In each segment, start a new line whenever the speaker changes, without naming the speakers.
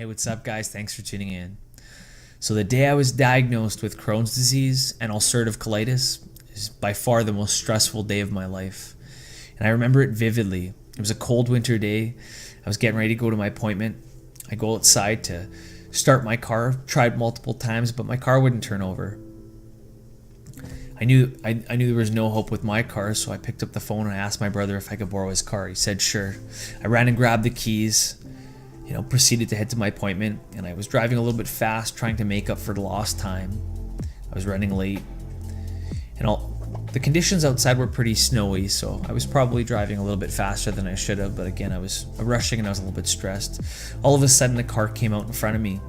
Hey, what's up, guys? Thanks for tuning in. So, the day I was diagnosed with Crohn's disease and ulcerative colitis is by far the most stressful day of my life. And I remember it vividly. It was a cold winter day. I was getting ready to go to my appointment. I go outside to start my car, tried multiple times, but my car wouldn't turn over. I knew there was no hope with my car, so I picked up the phone and I asked my brother if I could borrow his car. He said sure. I ran and grabbed the keys, proceeded to head to my appointment, and I was driving a little bit fast, trying to make up for the lost time. I was running late, and the conditions outside were pretty snowy, so I was probably driving a little bit faster than I should have, but again, I was rushing and I was a little bit stressed. All of a sudden, a car came out in front of me.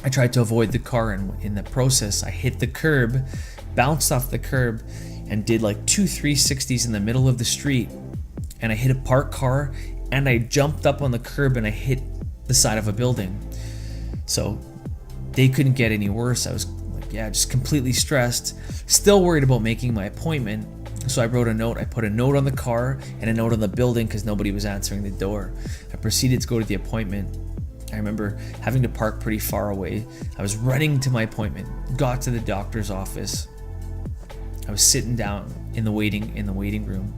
I tried to avoid the car, and in the process, I hit the curb, bounced off the curb, and did like 2 360s in the middle of the street, and I hit a parked car, and I jumped up on the curb and I hit the side of a building. So they couldn't get any worse. I was just completely stressed, still worried about making my appointment. So I wrote a note. I put a note on the car and a note on the building because nobody was answering the door. I proceeded to go to the appointment. I remember having to park pretty far away. I was running to my appointment, got to the doctor's office. I was sitting down in the waiting room.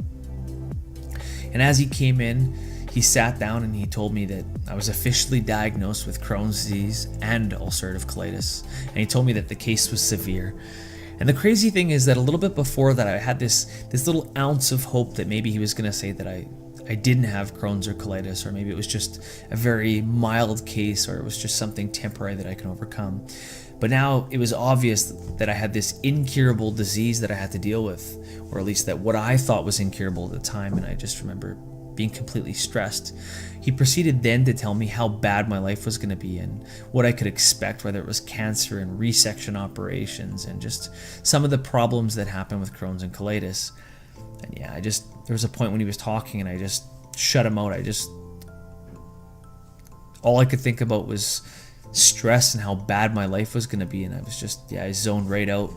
And as he came in, he sat down and he told me that I was officially diagnosed with Crohn's disease and ulcerative colitis. And he told me that the case was severe. And the crazy thing is that a little bit before that, I had this little ounce of hope that maybe he was going to say that I didn't have Crohn's or colitis, or maybe it was just a very mild case, or it was just something temporary that I can overcome. But now it was obvious that I had this incurable disease that I had to deal with, or at least that what I thought was incurable at the time. And I just remember being completely stressed. He proceeded then to tell me how bad my life was going to be and what I could expect, whether it was cancer and resection operations and just some of the problems that happen with Crohn's and colitis. And there was a point when he was talking and I just shut him out. All I could think about was stress and how bad my life was going to be. And I was I zoned right out.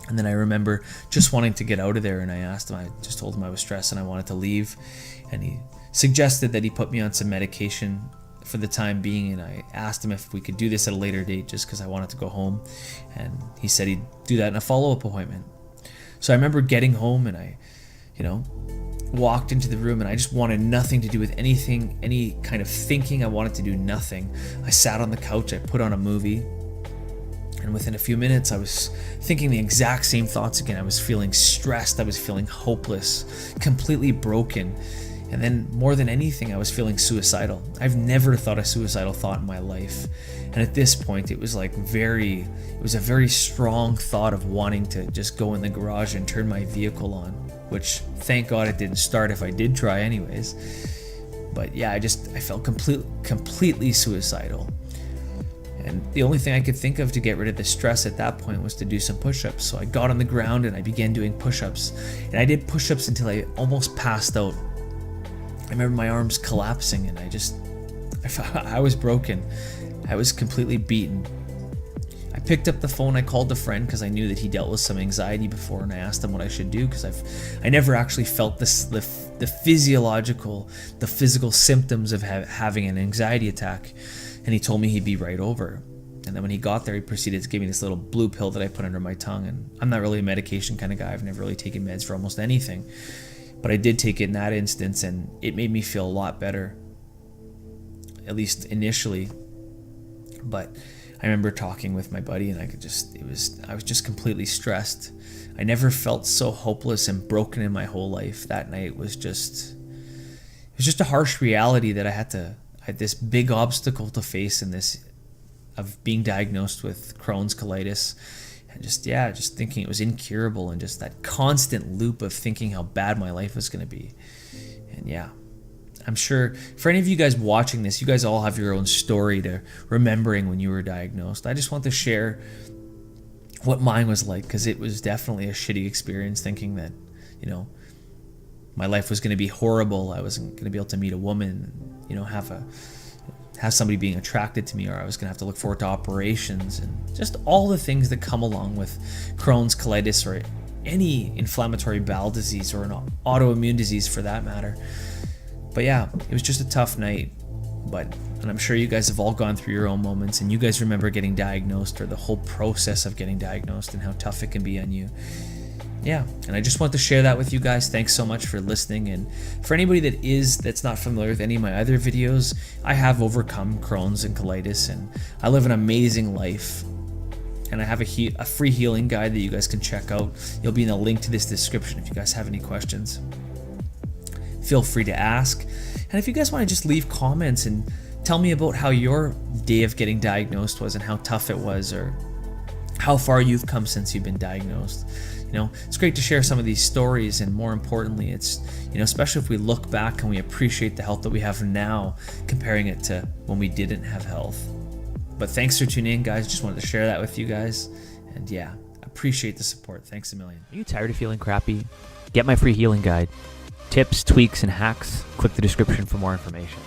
And then I remember just wanting to get out of there, and I just told him I was stressed and I wanted to leave. And he suggested that he put me on some medication for the time being, and I asked him if we could do this at a later date just because I wanted to go home. And he said he'd do that in a follow-up appointment. So I remember getting home and I, walked into the room and I just wanted nothing to do with anything, any kind of thinking. I wanted to do nothing. I sat on the couch, I put on a movie. And within a few minutes, I was thinking the exact same thoughts again. I was feeling stressed. I was feeling hopeless, completely broken. And then more than anything, I was feeling suicidal. I've never thought a suicidal thought in my life. And at this point, it was a very strong thought of wanting to just go in the garage and turn my vehicle on, which thank God it didn't start if I did try anyways. But I felt completely suicidal. And the only thing I could think of to get rid of the stress at that point was to do some push-ups. So I got on the ground and I began doing push-ups. And I did push-ups until I almost passed out. I remember my arms collapsing and I was broken. I was completely beaten. I picked up the phone, I called a friend because I knew that he dealt with some anxiety before, and I asked him what I should do because I never actually felt the physical symptoms of having an anxiety attack. And he told me he'd be right over. And then when he got there, he proceeded to give me this little blue pill that I put under my tongue. And I'm not really a medication kind of guy. I've never really taken meds for almost anything. But I did take it in that instance, and it made me feel a lot better, at least initially. But I remember talking with my buddy, and I was just completely stressed. I never felt so hopeless and broken in my whole life. That night was just a harsh reality that I had this big obstacle to face in this of being diagnosed with Crohn's colitis, and just thinking it was incurable, and just that constant loop of thinking how bad my life was going to be. And I'm sure for any of you guys watching this, you guys all have your own story to remembering when you were diagnosed. I just want to share what mine was like, because it was definitely a shitty experience, thinking that my life was going to be horrible. I wasn't going to be able to meet a woman, have somebody being attracted to me, or I was going to have to look forward to operations and just all the things that come along with Crohn's colitis or any inflammatory bowel disease or an autoimmune disease for that matter. But it was just a tough night. And I'm sure you guys have all gone through your own moments, and you guys remember getting diagnosed or the whole process of getting diagnosed and how tough it can be on you. Yeah, and I just want to share that with you guys. Thanks so much for listening. And for anybody that's not familiar with any of my other videos, I have overcome Crohn's and colitis, and I live an amazing life. And I have a free healing guide that you guys can check out. You'll be in a link to this description if you guys have any questions. Feel free to ask. And if you guys want to just leave comments and tell me about how your day of getting diagnosed was and how tough it was, or how far you've come since you've been diagnosed. It's great to share some of these stories, and more importantly, it's, especially if we look back and we appreciate the health that we have now, comparing it to when we didn't have health. But thanks for tuning in, guys. Just wanted to share that with you guys. And yeah, appreciate the support. Thanks a million.
Are you tired of feeling crappy? Get my free healing guide. Tips, tweaks, and hacks. Click the description for more information.